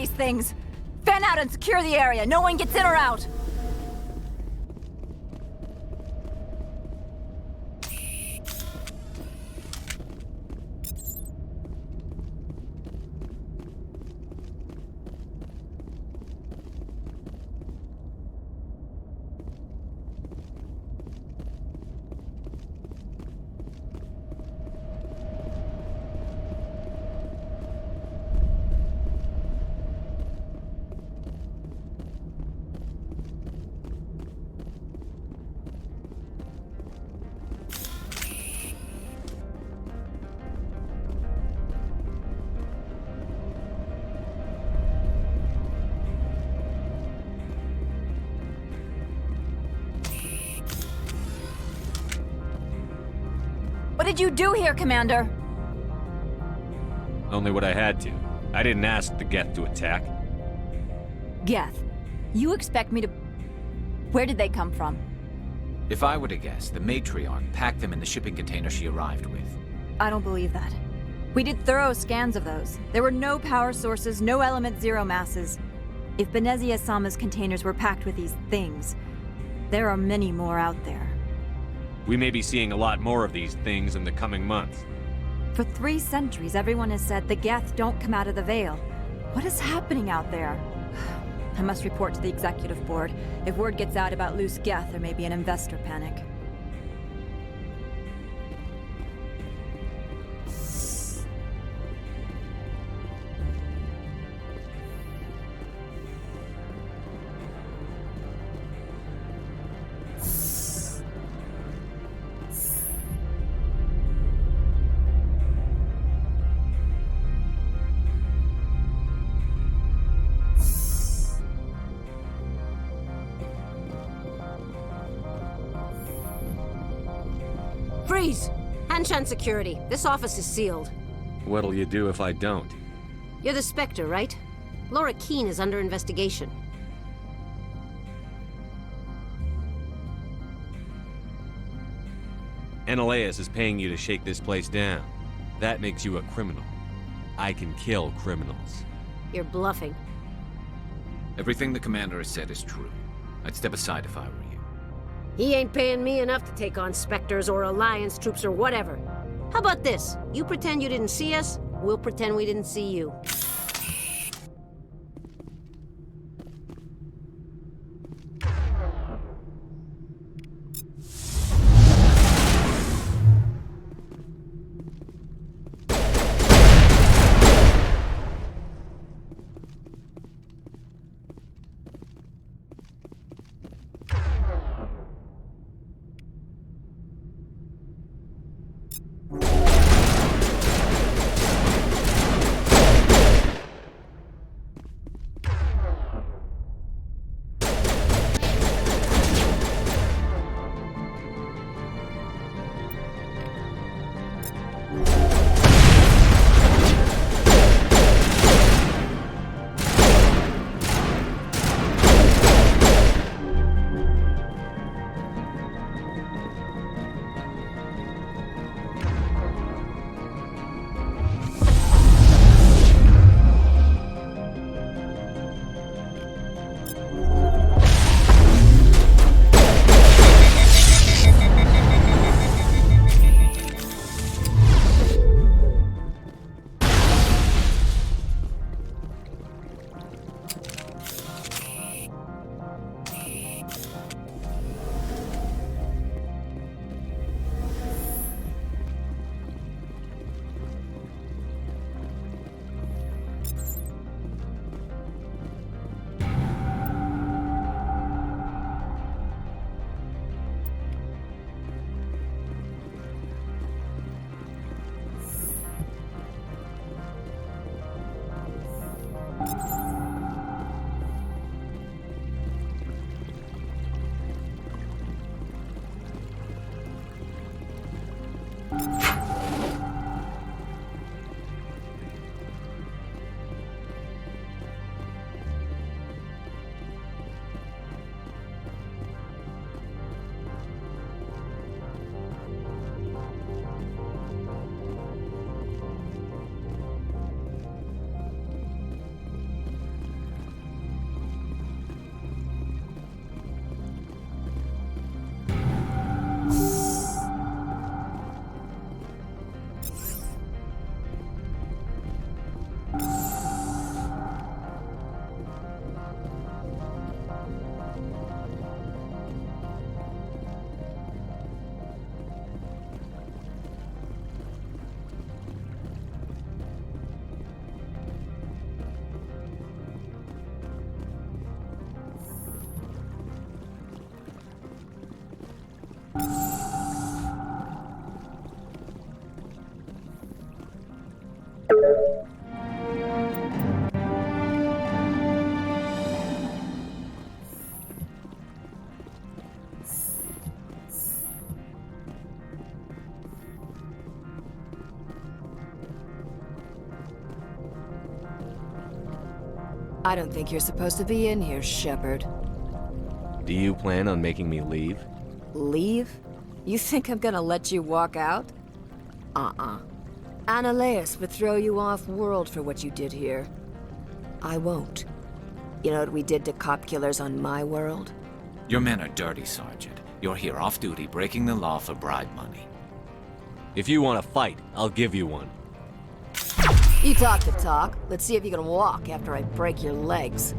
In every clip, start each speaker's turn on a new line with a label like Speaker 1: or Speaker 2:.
Speaker 1: these things! Fan out and secure the area. No one gets in or out. What did you do here, Commander?
Speaker 2: Only what I had to. I didn't ask the Geth to attack.
Speaker 1: Geth, you expect me to... Where did they come from?
Speaker 3: If I were to guess, the matriarch packed them in the shipping container she arrived with.
Speaker 1: I don't believe that. We did thorough scans of those. There were no power sources, no element zero masses. If Benezia-sama's containers were packed with these things, there are many more out there.
Speaker 2: We may be seeing a lot more of these things in the coming months.
Speaker 1: For 3 centuries, everyone has said the Geth don't come out of the Veil. What is happening out there? I must report to the executive board. If word gets out about loose Geth, there may be an investor panic.
Speaker 4: Freeze! Hanshan security. This office is sealed.
Speaker 2: What'll you do if I don't?
Speaker 4: You're the Spectre, right? Laura Keene is under investigation.
Speaker 2: Eneleus is paying you to shake this place down. That makes you a criminal. I can kill criminals.
Speaker 4: You're bluffing.
Speaker 3: Everything the commander has said is true. I'd step aside if I were you.
Speaker 4: He ain't paying me enough to take on Spectres or Alliance troops or whatever. How about this? You pretend you didn't see us, we'll pretend we didn't see you.
Speaker 5: I don't think you're supposed to be in here, Shepard.
Speaker 2: Do you plan on making me leave?
Speaker 5: Leave? You think I'm gonna let you walk out? Annaleus would throw you off-world for what you did here. I won't. You know what we did to cop killers on my world?
Speaker 3: Your men are dirty, Sergeant. You're here off-duty, breaking the law for bribe money.
Speaker 2: If you want to fight, I'll give you one.
Speaker 5: You talk the talk. Let's see if you can walk after I break your legs.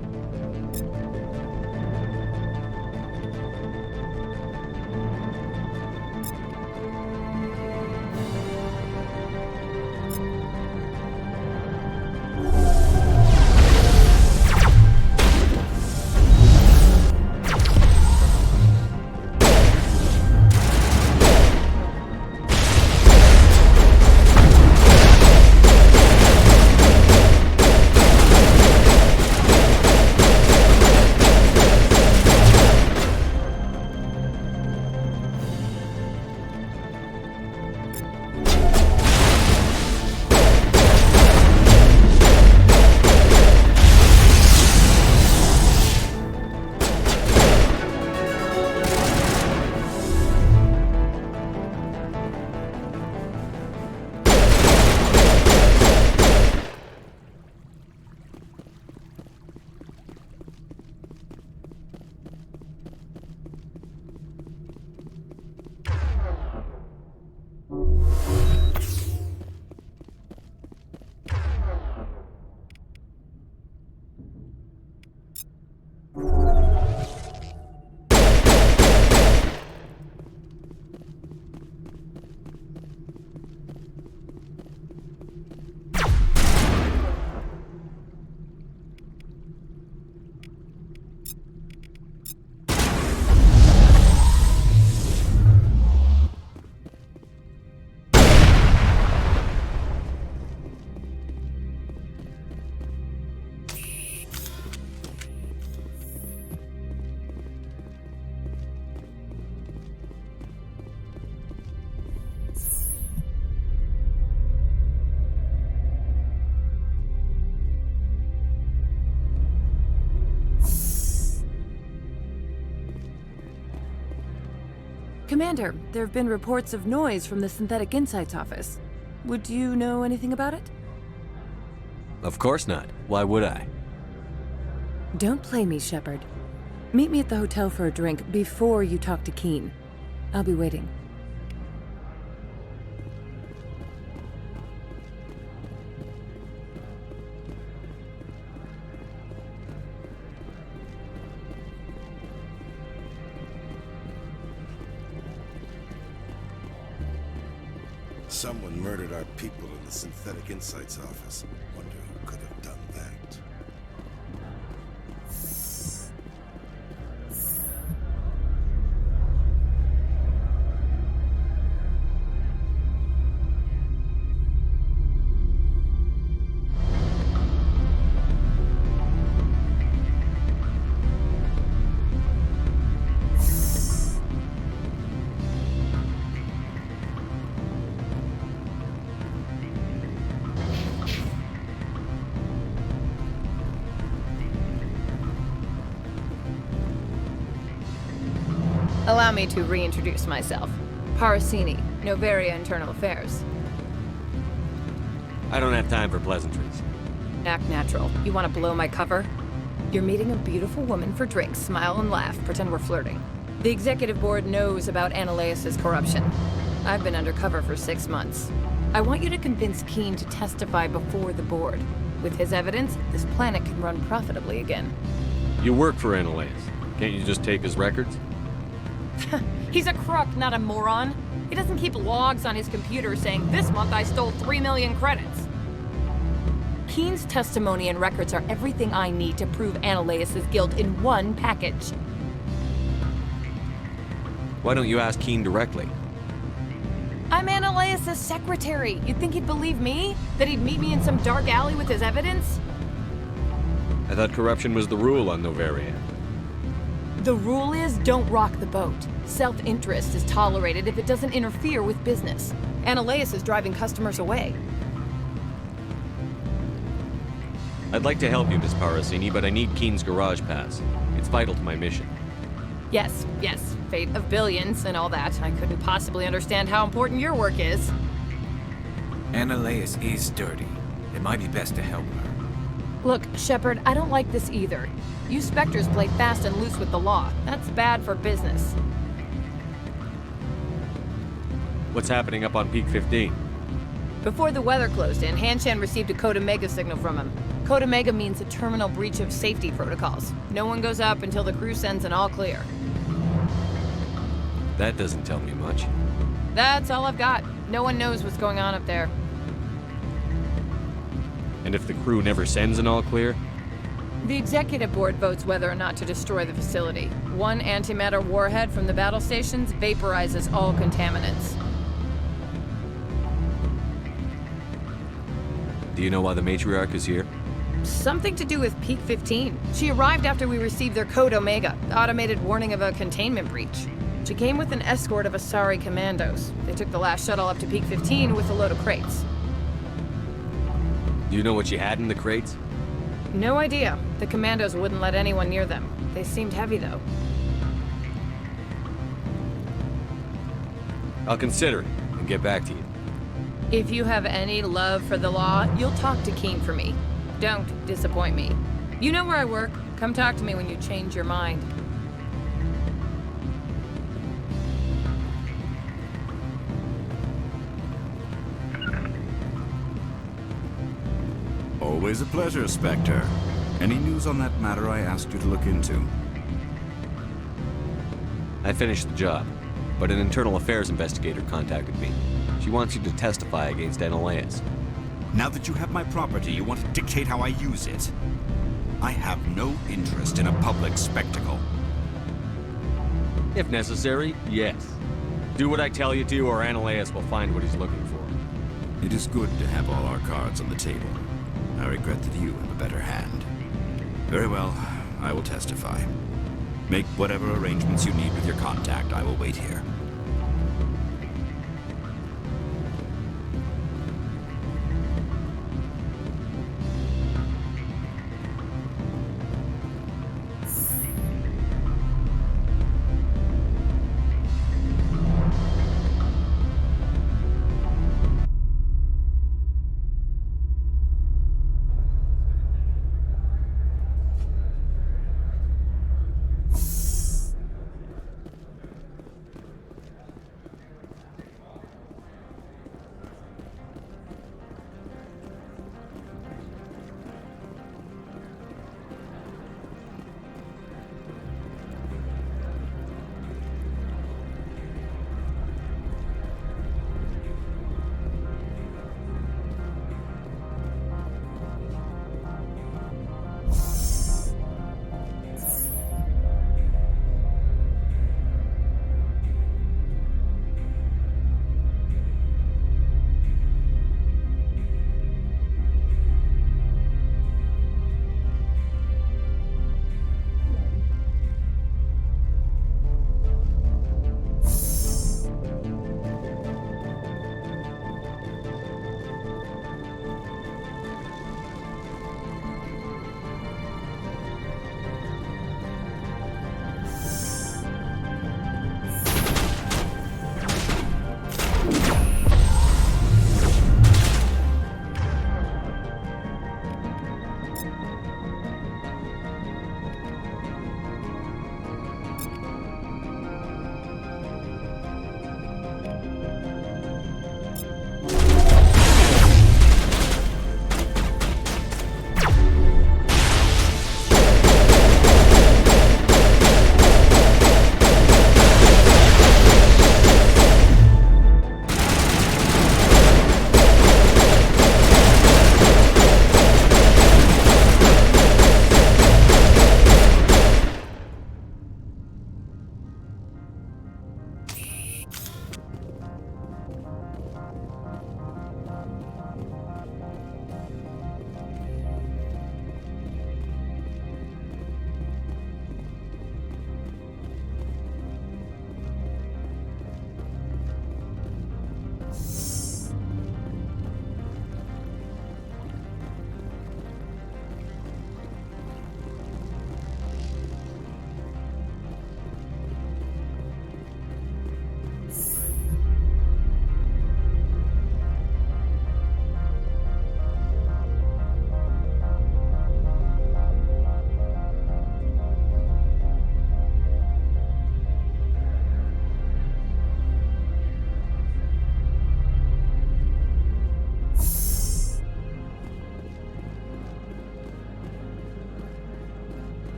Speaker 6: Commander, there have been reports of noise from the Synthetic Insights office. Would you know anything about it?
Speaker 2: Of course not. Why would I?
Speaker 6: Don't play me, Shepard. Meet me at the hotel for a drink before you talk to Keen. I'll be waiting.
Speaker 7: Someone murdered our people in the Synthetic Insights office. Wonder who could have done that.
Speaker 8: Allow me to reintroduce myself. Parasini, Novaria Internal Affairs.
Speaker 2: I don't have time for pleasantries.
Speaker 8: Act natural. You want to blow my cover? You're meeting a beautiful woman for drinks, smile and laugh, pretend we're flirting. The executive board knows about Annaleus' corruption. I've been undercover for 6 months. I want you to convince Keen to testify before the board. With his evidence, this planet can run profitably again.
Speaker 2: You work for Annaleus. Can't you just take his records?
Speaker 8: He's a crook, not a moron. He doesn't keep logs on his computer saying, this month I stole 3 million credits. Keen's testimony and records are everything I need to prove Annaleus' guilt in one package.
Speaker 2: Why don't you ask Keen directly?
Speaker 8: I'm Annaleus' secretary. You'd think he'd believe me? That he'd meet me in some dark alley with his evidence?
Speaker 2: I thought corruption was the rule on Novaria.
Speaker 8: The rule is, don't rock the boat. Self-interest is tolerated if it doesn't interfere with business. Annaleus is driving customers away.
Speaker 2: I'd like to help you, Miss Parasini, but I need Keen's garage pass. It's vital to my mission.
Speaker 8: Yes, fate of billions and all that. I couldn't possibly understand how important your work is.
Speaker 3: Analeus is dirty. It might be best to help her.
Speaker 8: Look, Shepard, I don't like this either. You Spectres play fast and loose with the law. That's bad for business.
Speaker 2: What's happening up on Peak 15?
Speaker 8: Before the weather closed in, Hanshan received a Code Omega signal from him. Code Omega means a terminal breach of safety protocols. No one goes up until the crew sends an all clear.
Speaker 2: That doesn't tell me much.
Speaker 8: That's all I've got. No one knows what's going on up there.
Speaker 2: And if the crew never sends an all clear?
Speaker 8: The executive board votes whether or not to destroy the facility. One antimatter warhead from the battle stations vaporizes all contaminants.
Speaker 2: Do you know why the matriarch is here?
Speaker 8: Something to do with Peak 15. She arrived after we received their Code Omega, the automated warning of a containment breach. She came with an escort of Asari commandos. They took the last shuttle up to Peak 15 with a load of crates.
Speaker 2: Do you know what she had in the crates?
Speaker 8: No idea. The commandos wouldn't let anyone near them. They seemed heavy, though.
Speaker 2: I'll consider it and get back to you.
Speaker 8: If you have any love for the law, you'll talk to Keen for me. Don't disappoint me. You know where I work. Come talk to me when you change your mind.
Speaker 9: Always a pleasure, Spectre. Any news on that matter I asked you to look into?
Speaker 2: I finished the job, but an internal affairs investigator contacted me. She wants you to testify against Analeus.
Speaker 9: Now that you have my property, you want to dictate how I use it. I have no interest in a public spectacle.
Speaker 2: If necessary, yes. Do what I tell you to, or Analeus will find what he's looking for.
Speaker 9: It is good to have all our cards on the table. I regret that you have a better hand. Very well, I will testify. Make whatever arrangements you need with your contact. I will wait here.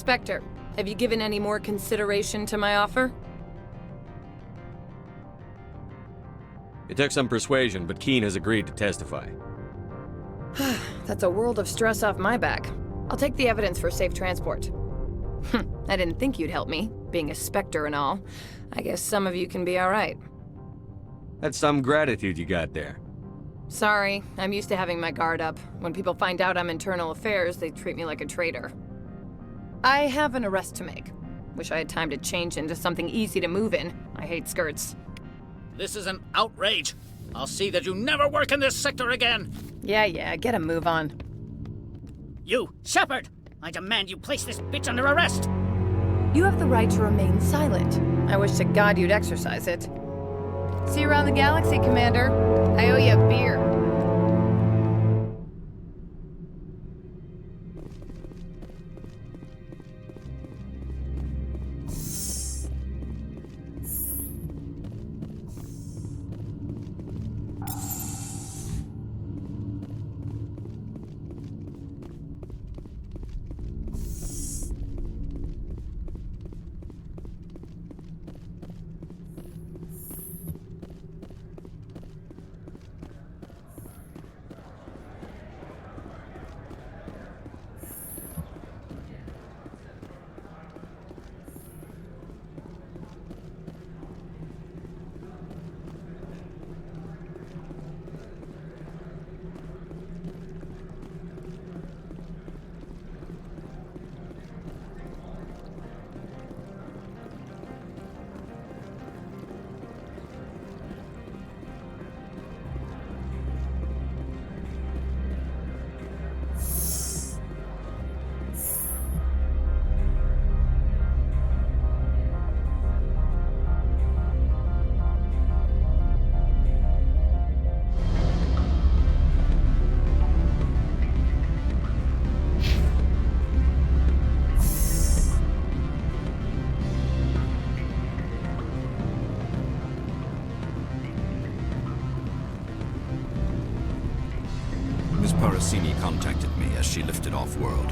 Speaker 8: Inspector, have you given any more consideration to my offer?
Speaker 2: It took some persuasion, but Keene has agreed to testify.
Speaker 8: That's a world of stress off my back. I'll take the evidence for safe transport. I didn't think you'd help me, being a Spectre and all. I guess some of you can be alright.
Speaker 2: That's some gratitude you got there.
Speaker 8: Sorry, I'm used to having my guard up. When people find out I'm internal affairs, they treat me like a traitor. I have an arrest to make. Wish I had time to change into something easy to move in. I hate skirts.
Speaker 10: This is an outrage. I'll see that you never work in this sector again.
Speaker 8: Yeah, get a move on.
Speaker 10: You, Shepard! I demand you place this bitch under arrest!
Speaker 8: You have the right to remain silent. I wish to God you'd exercise it. See you around the galaxy, Commander. I owe you a beer.
Speaker 9: Parasini contacted me as she lifted off-world.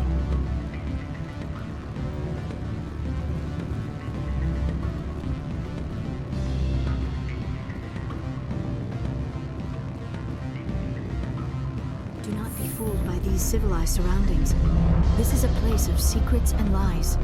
Speaker 1: Do not be fooled by these civilized surroundings. This is a place of secrets and lies.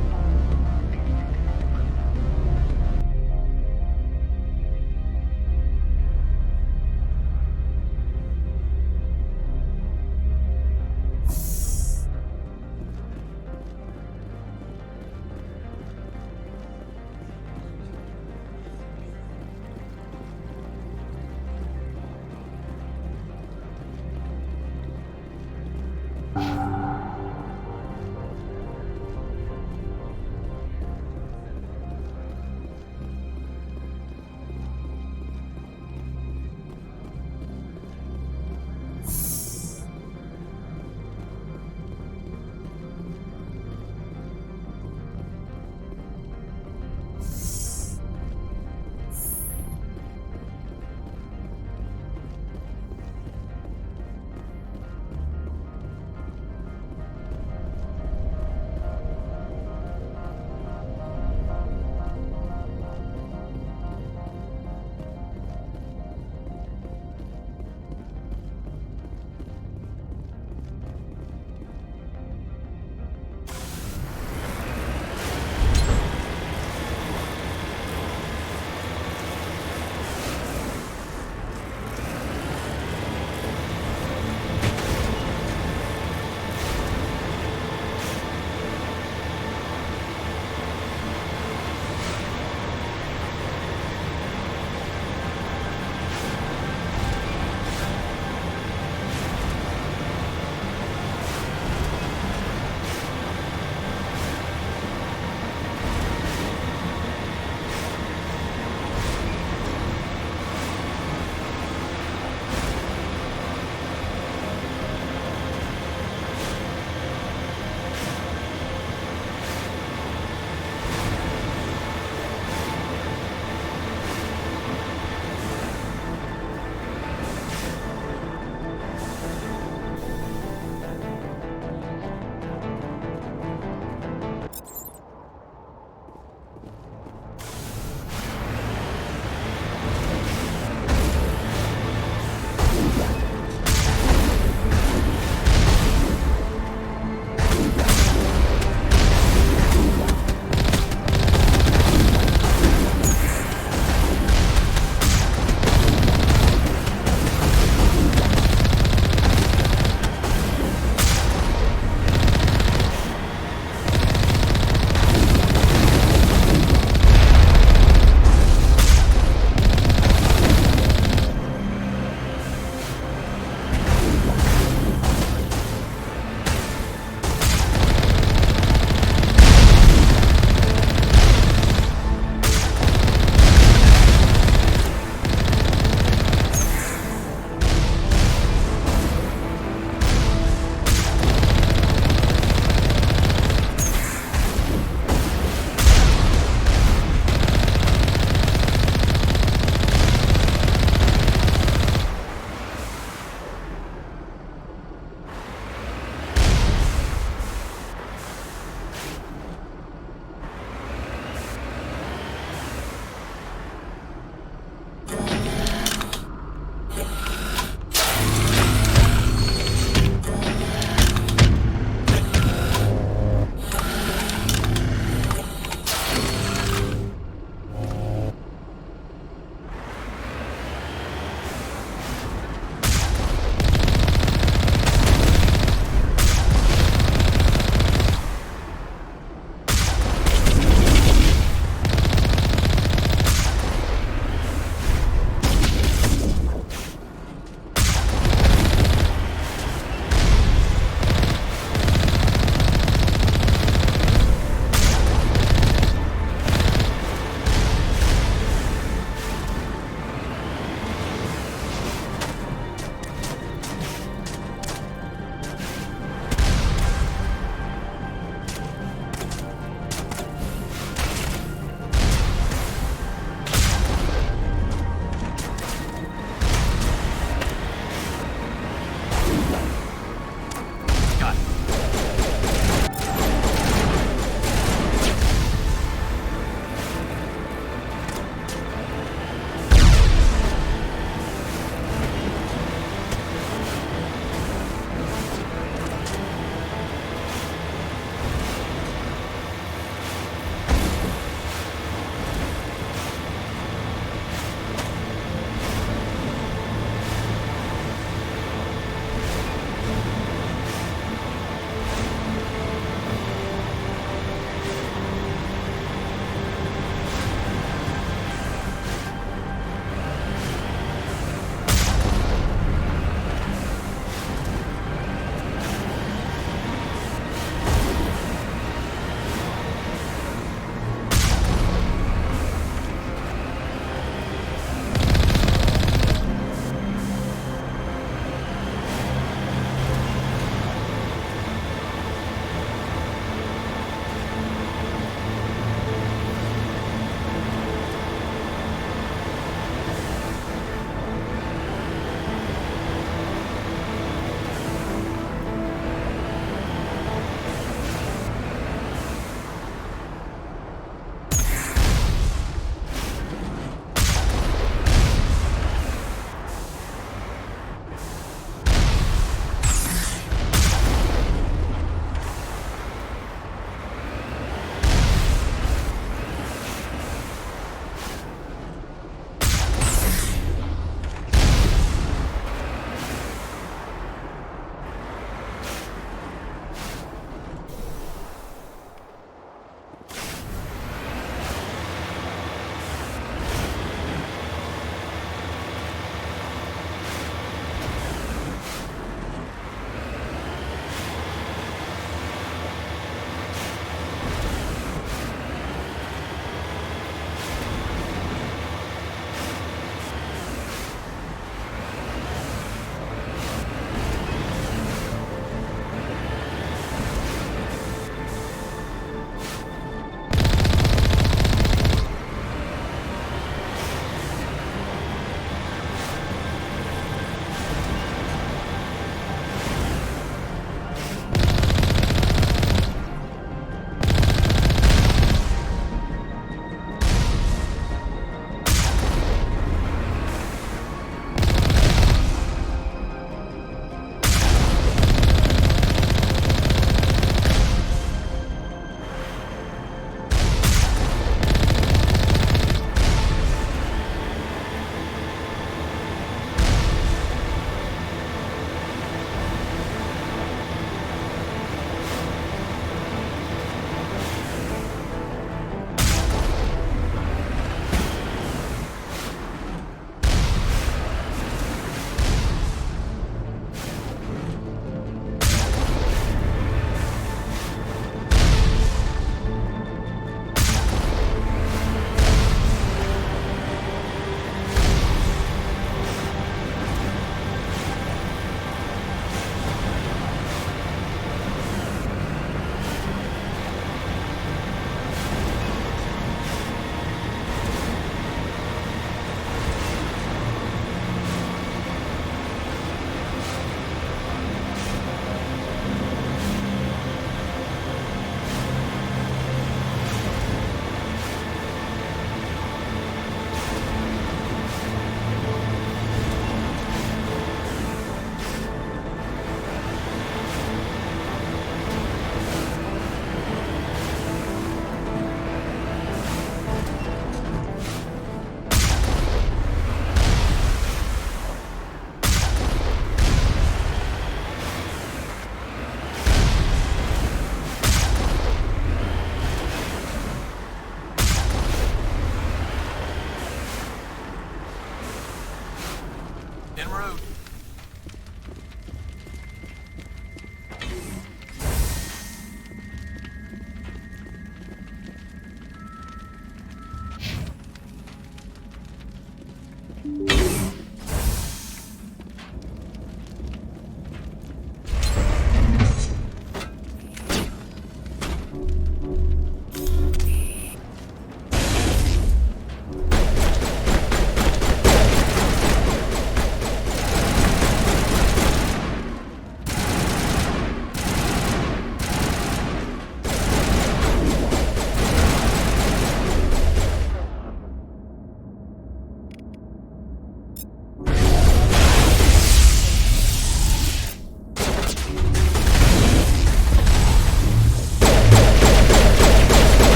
Speaker 11: en route.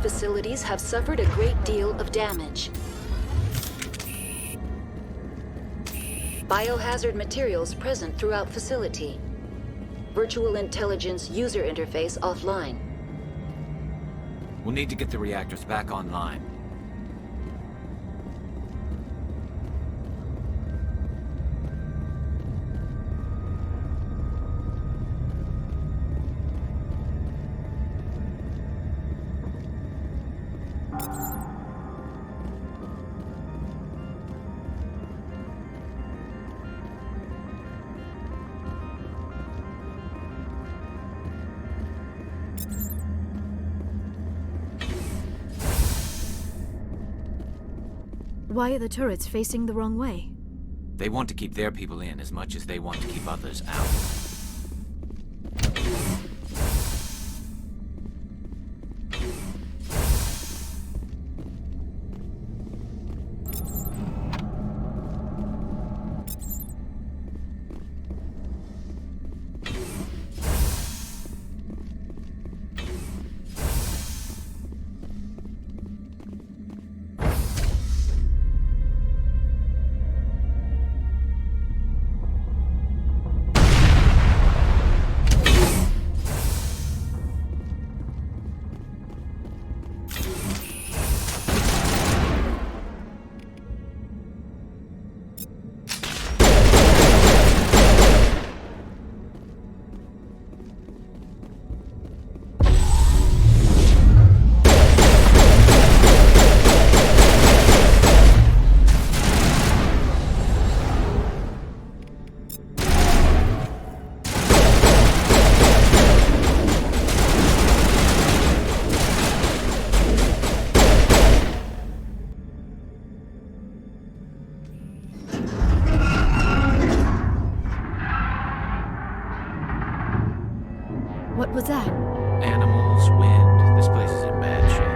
Speaker 12: Facilities have suffered a great deal of damage. Biohazard materials present throughout facility. Virtual intelligence user interface offline.
Speaker 3: We'll need to get the reactors back online.
Speaker 1: Why are the turrets facing the wrong way?
Speaker 3: They want to keep their people in as much as they want to keep others out.
Speaker 1: What was that?
Speaker 3: Animals, wind. This place is in bad shape.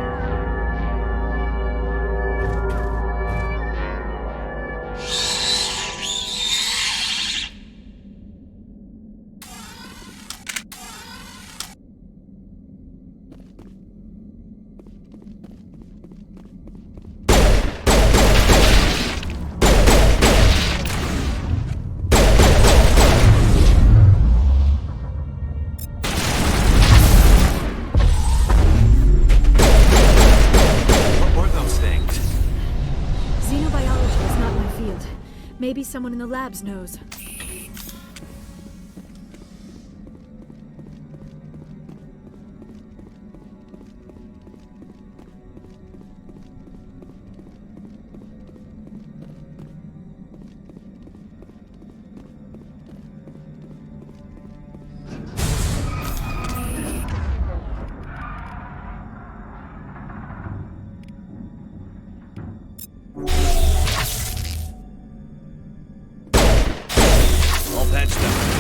Speaker 1: Maybe someone in the labs knows.
Speaker 2: That's done.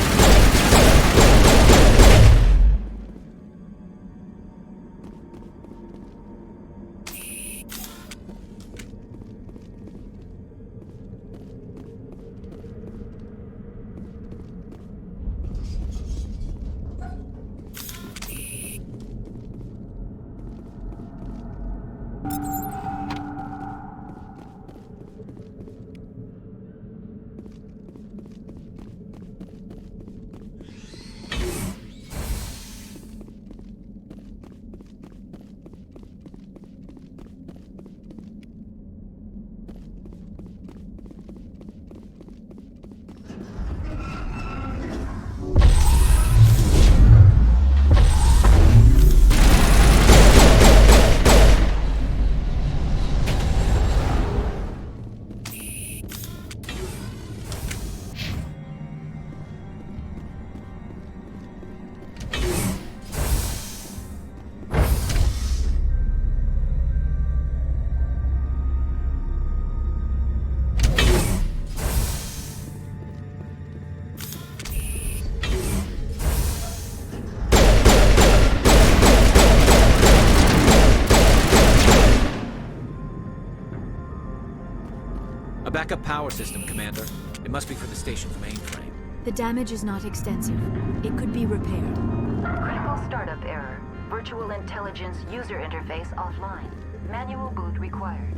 Speaker 3: A backup power system, Commander. It must be for the station's mainframe.
Speaker 1: The damage is not extensive. It could be repaired.
Speaker 12: Critical startup error. Virtual intelligence user interface offline. Manual boot required.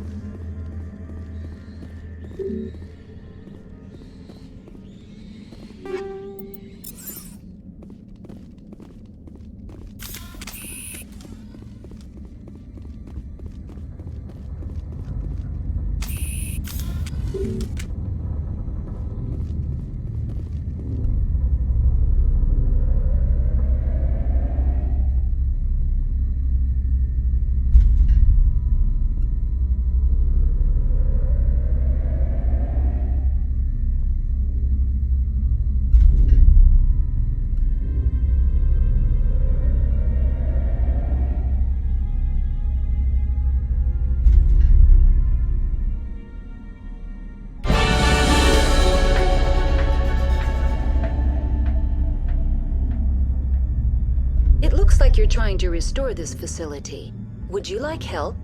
Speaker 12: Like you're trying to restore this facility. Would you like help?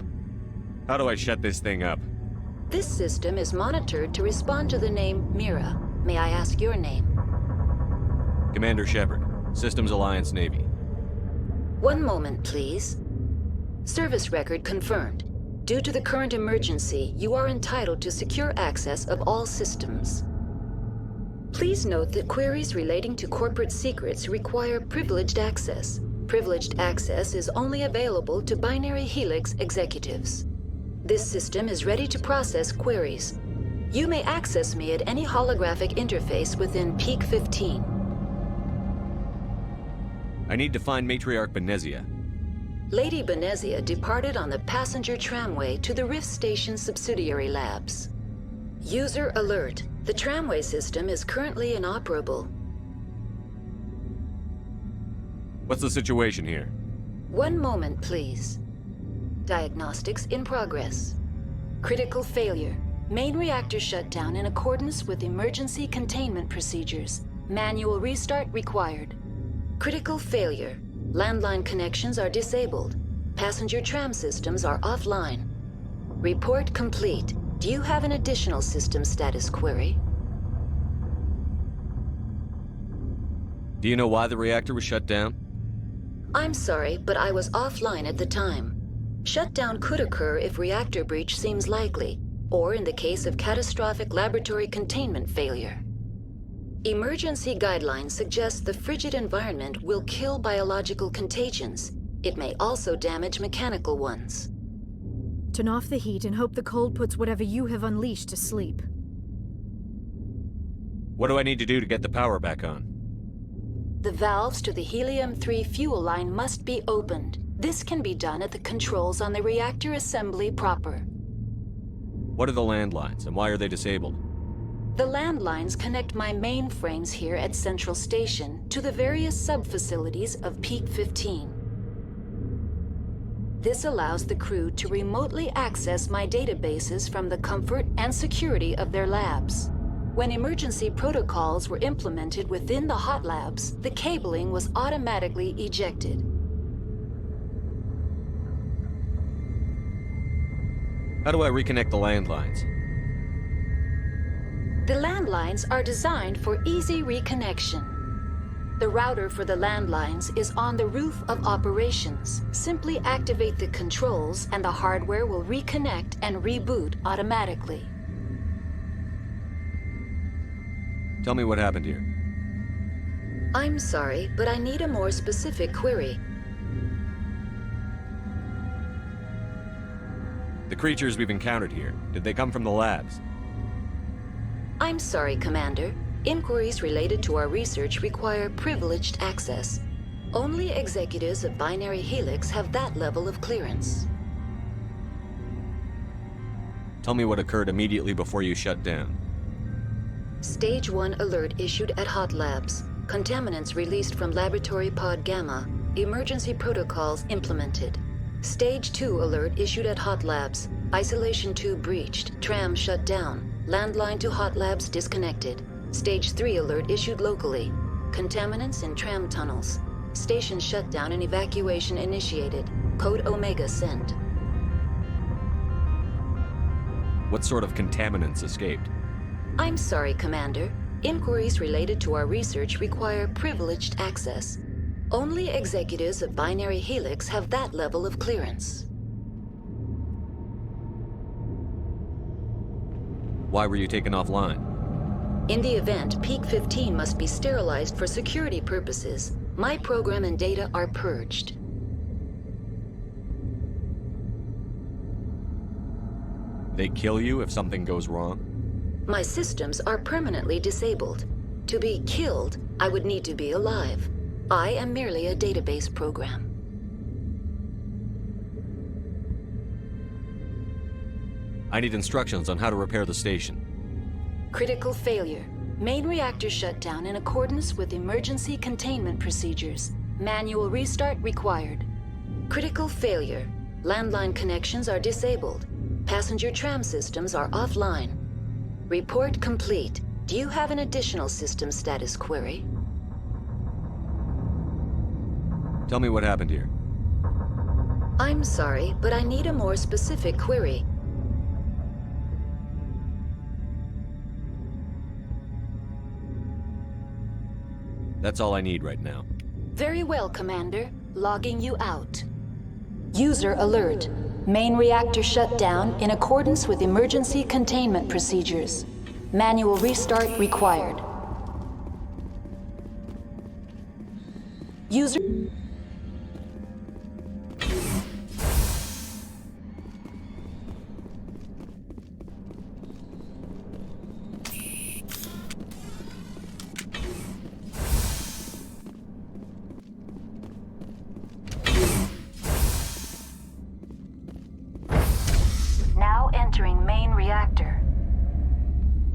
Speaker 2: How do I shut this thing up?
Speaker 12: This system is monitored to respond to the name Mira. May I ask your name?
Speaker 2: Commander Shepard, Systems Alliance Navy.
Speaker 12: One moment, please. Service record confirmed. Due to the current emergency, you are entitled to secure access of all systems. Please note that queries relating to corporate secrets require privileged access. Privileged access is only available to Binary Helix executives. This system is ready to process queries. You may access me at any holographic interface within Peak 15.
Speaker 2: I need to find Matriarch Benezia.
Speaker 12: Lady Benezia departed on the passenger tramway to the Rift Station subsidiary labs. User alert. The tramway system is currently inoperable.
Speaker 2: What's the situation here?
Speaker 12: One moment, please. Diagnostics in progress. Critical failure. Main reactor shut down in accordance with emergency containment procedures. Manual restart required. Critical failure. Landline connections are disabled. Passenger tram systems are offline. Report complete. Do you have an additional system status query?
Speaker 2: Do you know why the reactor was shut down?
Speaker 12: I'm sorry, but I was offline at the time. Shutdown could occur if reactor breach seems likely, or in the case of catastrophic laboratory containment failure. Emergency guidelines suggest the frigid environment will kill biological contagions. It may also damage mechanical ones.
Speaker 1: Turn off the heat and hope the cold puts whatever you have unleashed to sleep.
Speaker 2: What do I need to do to get the power back on?
Speaker 12: The valves to the helium-3 fuel line must be opened. This can be done at the controls on the reactor assembly proper.
Speaker 2: What are the landlines, and why are they disabled?
Speaker 12: The landlines connect my mainframes here at Central Station to the various sub-facilities of Peak 15. This allows the crew to remotely access my databases from the comfort and security of their labs. When emergency protocols were implemented within the hot labs, the cabling was automatically ejected.
Speaker 2: How do I reconnect the landlines?
Speaker 12: The landlines are designed for easy reconnection. The router for the landlines is on the roof of operations. Simply activate the controls and the hardware will reconnect and reboot automatically.
Speaker 2: Tell me what happened here.
Speaker 12: I'm sorry, but I need a more specific query.
Speaker 2: The creatures we've encountered here, did they come from the labs?
Speaker 12: I'm sorry, Commander. Inquiries related to our research require privileged access. Only executives of Binary Helix have that level of clearance.
Speaker 2: Tell me what occurred immediately before you shut down.
Speaker 12: Stage 1 alert issued at Hot Labs. Contaminants released from Laboratory Pod Gamma. Emergency protocols implemented. Stage 2 alert issued at Hot Labs. Isolation tube breached. Tram shut down. Landline to Hot Labs disconnected. Stage 3 alert issued locally. Contaminants in tram tunnels. Station shutdown and evacuation initiated. Code Omega sent.
Speaker 2: What sort of contaminants escaped?
Speaker 12: I'm sorry, Commander. Inquiries related to our research require privileged access. Only executives of Binary Helix have that level of clearance.
Speaker 2: Why were you taken offline?
Speaker 12: In the event, Peak 15 must be sterilized for security purposes. My program and data are purged.
Speaker 2: They kill you if something goes wrong?
Speaker 12: My systems are permanently disabled. To be killed, I would need to be alive. I am merely a database program.
Speaker 2: I need instructions on how to repair the station.
Speaker 12: Critical failure. Main reactor shut down in accordance with emergency containment procedures. Manual restart required. Critical failure. Landline connections are disabled. Passenger tram systems are offline. Report complete. Do you have an additional system status query?
Speaker 2: Tell me what happened here.
Speaker 12: I'm sorry, but I need a more specific query.
Speaker 2: That's all I need right now.
Speaker 12: Very well, Commander. Logging you out. User alert. Main reactor shut down in accordance with emergency containment procedures. Manual restart required. User... Now entering main reactor.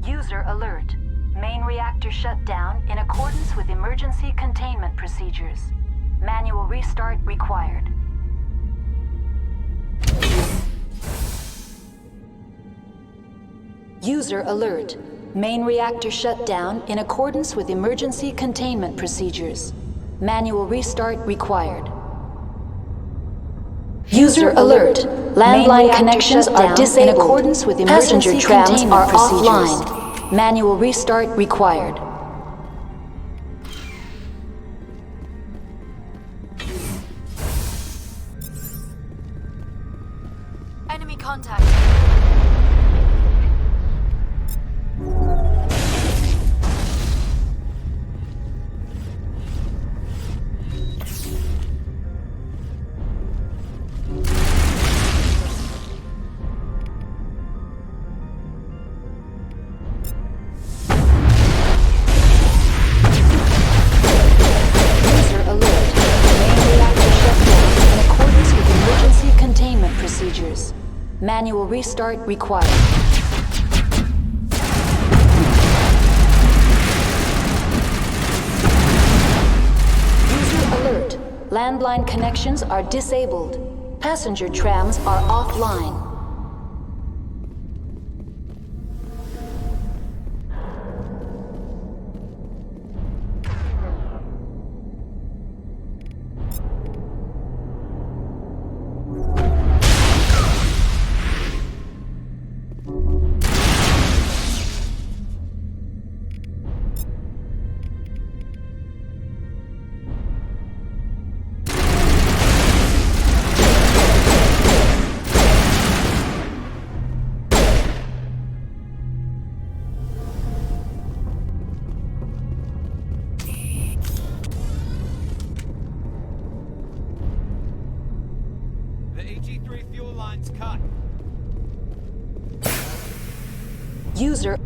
Speaker 12: User alert. Main reactor shut down in accordance with emergency containment procedures. Manual restart required. User alert. Main reactor shut down in accordance with emergency containment procedures. Manual restart required. User alert. Landline connections are disabled. In accordance with emergency trams are offline. Manual restart required.
Speaker 1: Enemy contact.
Speaker 12: Manual restart required. User alert. Landline connections are disabled. Passenger trams are offline.
Speaker 10: It's cut.
Speaker 12: User.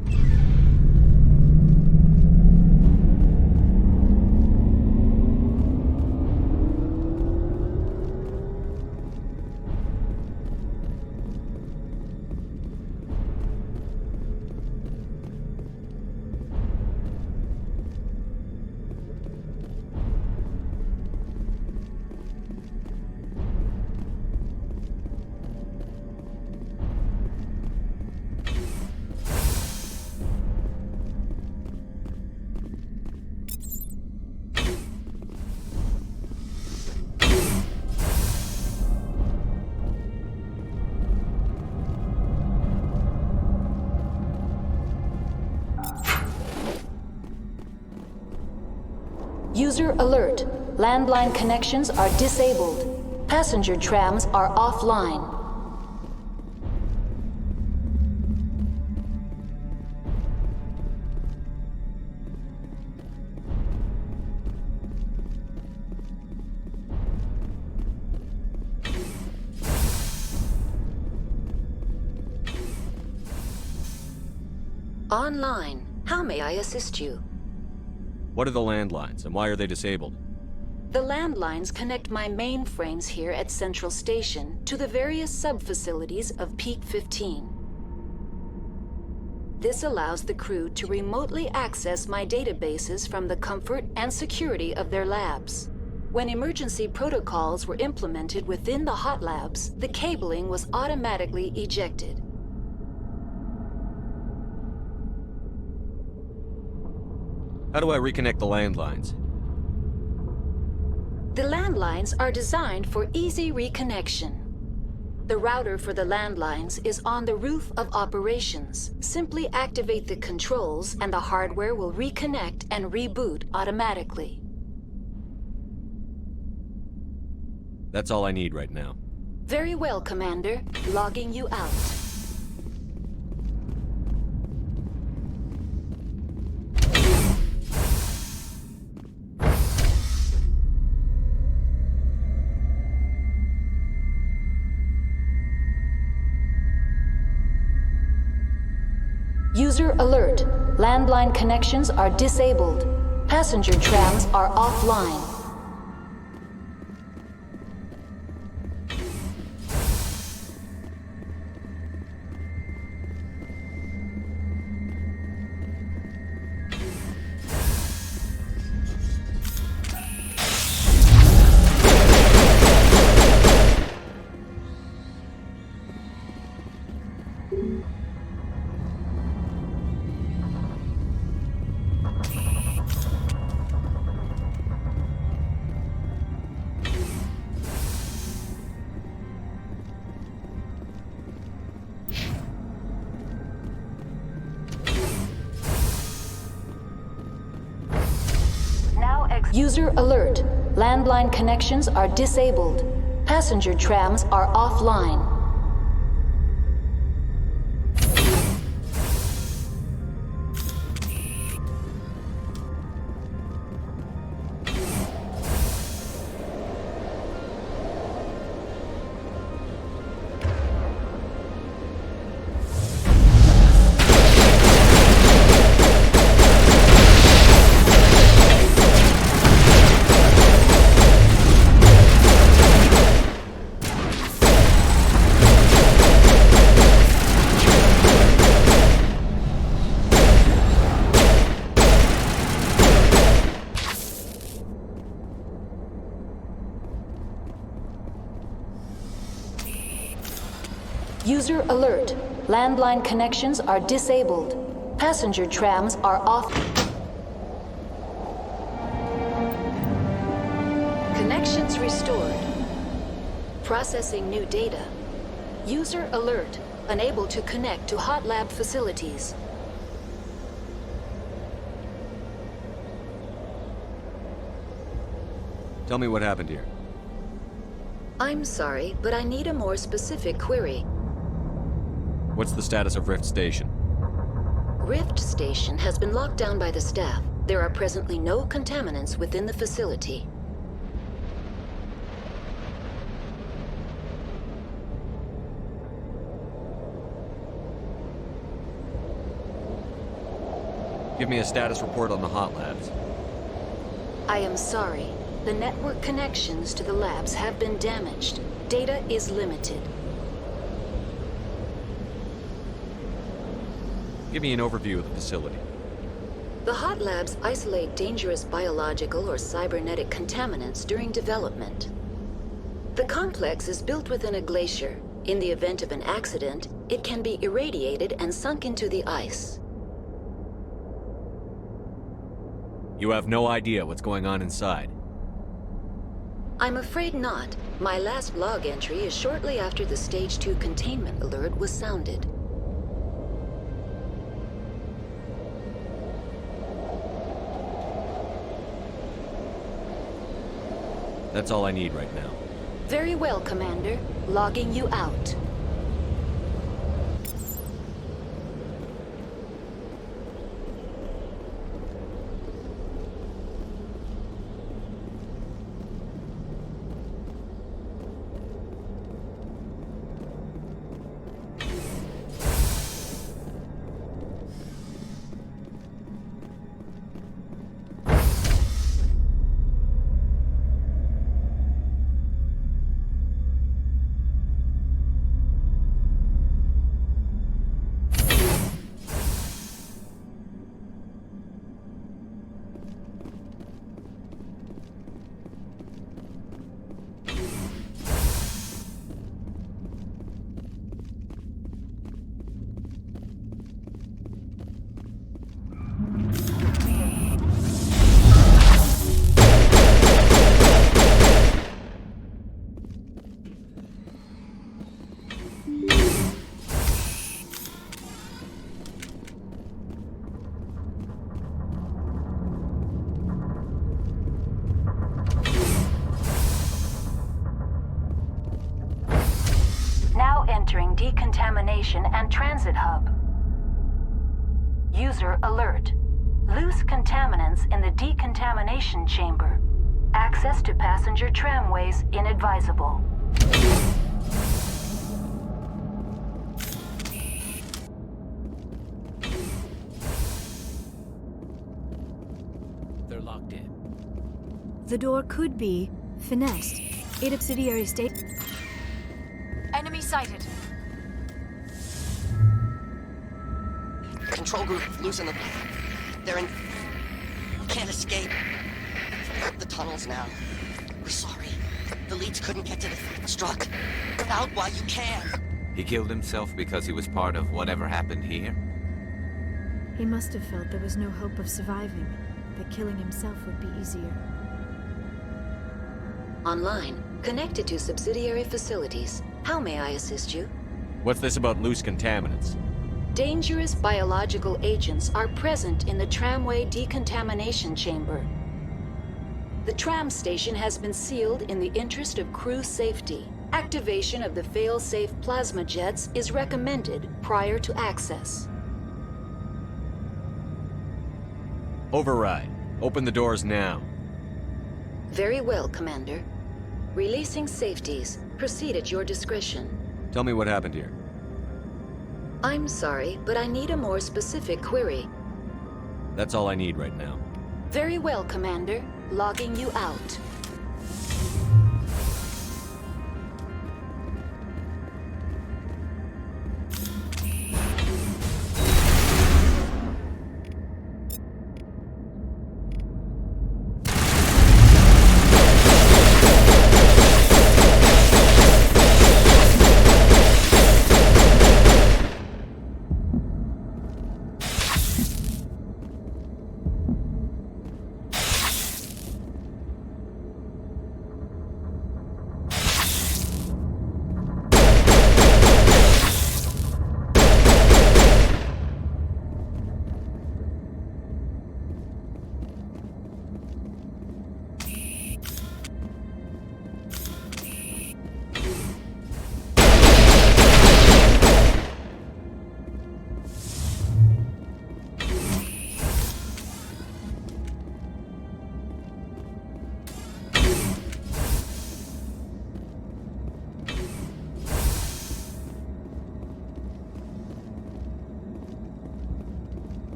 Speaker 12: User alert. Landline connections are disabled. Passenger trams are offline. Online. How may I assist you?
Speaker 2: What are the landlines, and why are they disabled?
Speaker 12: The landlines connect my mainframes here at Central Station to the various sub-facilities of Peak 15. This allows the crew to remotely access my databases from the comfort and security of their labs. When emergency protocols were implemented within the hot labs, the cabling was automatically ejected.
Speaker 2: How do I reconnect the landlines?
Speaker 12: The landlines are designed for easy reconnection. The router for the landlines is on the roof of operations. Simply activate the controls and the hardware will reconnect and reboot automatically.
Speaker 2: That's all I need right now.
Speaker 12: Very well, Commander. Logging you out. User alert. Landline connections are disabled. Passenger trams are offline. User alert. Landline connections are disabled. Passenger trams are offline. User alert. Landline connections are disabled. Passenger trams are off. Connections restored. Processing new data. User alert. Unable to connect to hot lab facilities.
Speaker 2: Tell me what happened here.
Speaker 12: I'm sorry, but I need a more specific query.
Speaker 2: What's the status of Rift Station?
Speaker 12: Rift Station has been locked down by the staff. There are presently no contaminants within the facility.
Speaker 2: Give me a status report on the hot labs.
Speaker 12: I am sorry. The network connections to the labs have been damaged. Data is limited.
Speaker 2: Give me an overview of the facility.
Speaker 12: The hot labs isolate dangerous biological or cybernetic contaminants during development. The complex is built within a glacier. In the event of an accident, it can be irradiated and sunk into the ice.
Speaker 2: You have no idea what's going on inside.
Speaker 12: I'm afraid not. My last log entry is shortly after the Stage 2 containment alert was sounded.
Speaker 2: That's all I need right now.
Speaker 12: Very well, Commander. Logging you out. Entering decontamination and transit hub. User alert. Loose contaminants in the decontamination chamber. Access to passenger tramways inadvisable.
Speaker 3: They're locked in.
Speaker 1: The door could be finessed. A subsidiary state. Enemy sighted.
Speaker 11: Control group, loosen them. They're in... Can't escape. The tunnels now. We're sorry. The leads couldn't get to the struck. Get out while you can.
Speaker 3: He killed himself because he was part of whatever happened here?
Speaker 1: He must have felt there was no hope of surviving, that killing himself would be easier.
Speaker 12: Online, connected to subsidiary facilities. How may I assist you?
Speaker 2: What's this about loose contaminants?
Speaker 12: Dangerous biological agents are present in the tramway decontamination chamber. The tram station has been sealed in the interest of crew safety. Activation of the fail-safe plasma jets is recommended prior to access.
Speaker 2: Override. Open the doors now.
Speaker 12: Very well, Commander. Releasing safeties. Proceed at your discretion.
Speaker 2: Tell me what happened here.
Speaker 12: I'm sorry, but I need a more specific query.
Speaker 2: That's all I need right now.
Speaker 12: Very well, Commander. Logging you out.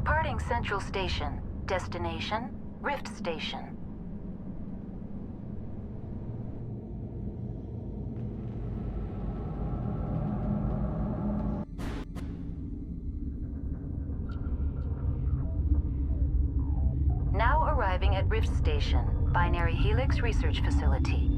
Speaker 12: Departing Central Station. Destination, Rift Station. Now arriving at Rift Station, Binary Helix Research Facility.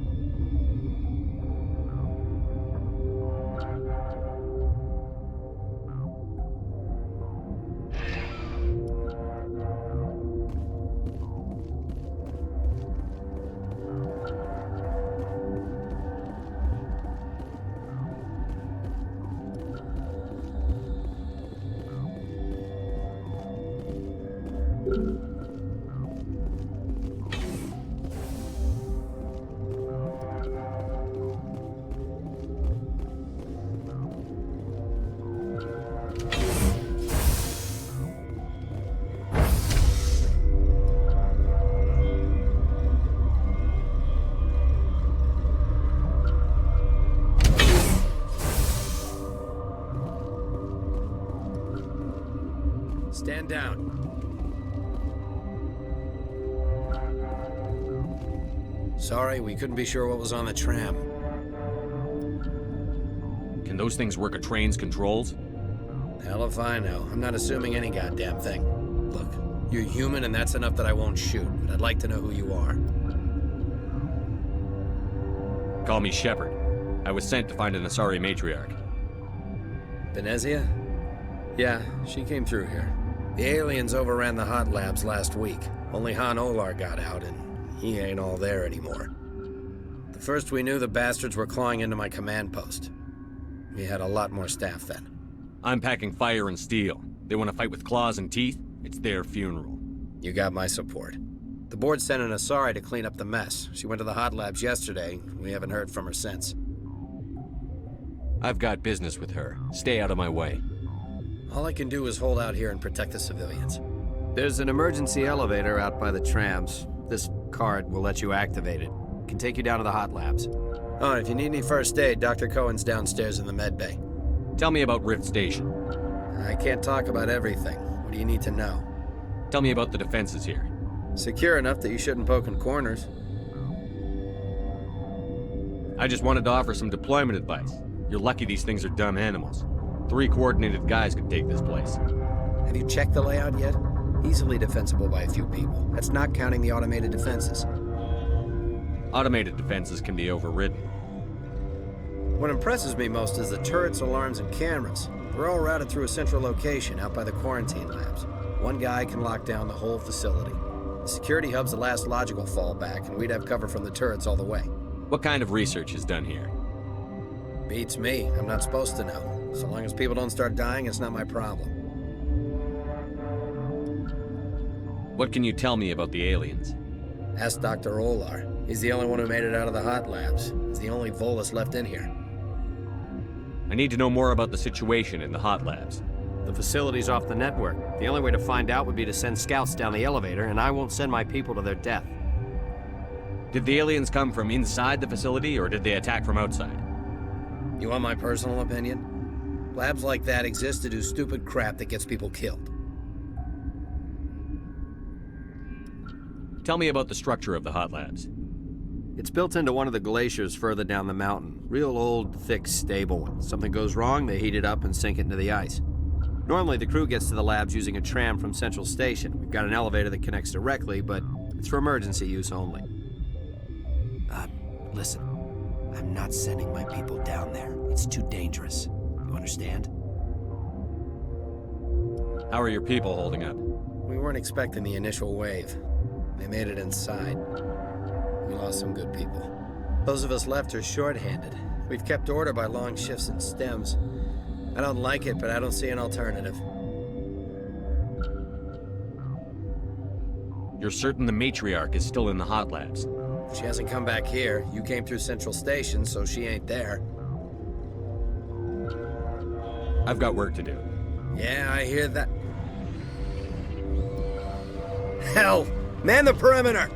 Speaker 13: Stand down. Sorry, we couldn't be sure what was on the tram.
Speaker 2: Can those things work a train's controls?
Speaker 13: Hell if I know. I'm not assuming any goddamn thing. Look, you're human and that's enough that I won't shoot, but I'd like to know who you are.
Speaker 2: Call me Shepard. I was sent to find an Asari matriarch.
Speaker 13: Venezia? Yeah, she came through here. The aliens overran the hot labs last week. Only Han Olar got out, and he ain't all there anymore. The first we knew, the bastards were clawing into my command post. We had a lot more staff then.
Speaker 2: I'm packing fire and steel. They want to fight with claws and teeth? It's their funeral.
Speaker 13: You got my support. The board sent an Asari to clean up the mess. She went to the hot labs yesterday. We haven't heard from her since.
Speaker 2: I've got business with her. Stay out of my way.
Speaker 13: All I can do is hold out here and protect the civilians. There's an emergency elevator out by the trams. This card will let you activate it. Can take you down to the hot labs. Oh, and if you need any first aid, Dr. Cohen's downstairs in the med bay.
Speaker 2: Tell me about Rift Station.
Speaker 13: I can't talk about everything. What do you need to know?
Speaker 2: Tell me about the defenses here.
Speaker 13: Secure enough that you shouldn't poke in corners.
Speaker 2: I just wanted to offer some deployment advice. You're lucky these things are dumb animals. 3 coordinated guys could take this place.
Speaker 13: Have you checked the layout yet? Easily defensible by a few people. That's not counting the automated defenses.
Speaker 2: Automated defenses can be overridden.
Speaker 13: What impresses me most is the turrets, alarms, and cameras. They're all routed through a central location out by the quarantine labs. One guy can lock down the whole facility. The security hub's the last logical fallback, and we'd have cover from the turrets all the way.
Speaker 2: What kind of research is done here?
Speaker 13: Beats me. I'm not supposed to know. So long as people don't start dying, it's not my problem.
Speaker 2: What can you tell me about the aliens?
Speaker 13: Ask Dr. Olar. He's the only one who made it out of the hot labs. He's the only Volus left in here.
Speaker 2: I need to know more about the situation in the hot labs.
Speaker 13: The facility's off the network. The only way to find out would be to send scouts down the elevator, and I won't send my people to their death.
Speaker 2: Did the aliens come from inside the facility, or did they attack from outside?
Speaker 13: You want my personal opinion? Labs like that exist to do stupid crap that gets people killed.
Speaker 2: Tell me about the structure of the hot labs.
Speaker 13: It's built into one of the glaciers further down the mountain. Real old, thick, stable one. Something goes wrong, they heat it up and sink it into the ice. Normally, the crew gets to the labs using a tram from Central Station. We've got an elevator that connects directly, but it's for emergency use only. Listen. I'm not sending my people down there. It's too dangerous. You understand?
Speaker 2: How are your people holding up?
Speaker 13: We weren't expecting the initial wave. They made it inside. We lost some good people. Those of us left are short-handed. We've kept order by long shifts and stems. I don't like it, but I don't see an alternative.
Speaker 2: You're certain the matriarch is still in the hot labs?
Speaker 13: She hasn't come back here. You came through Central Station, so she ain't there.
Speaker 2: I've got work to do.
Speaker 13: Yeah, I hear that. Hell! Man the perimeter!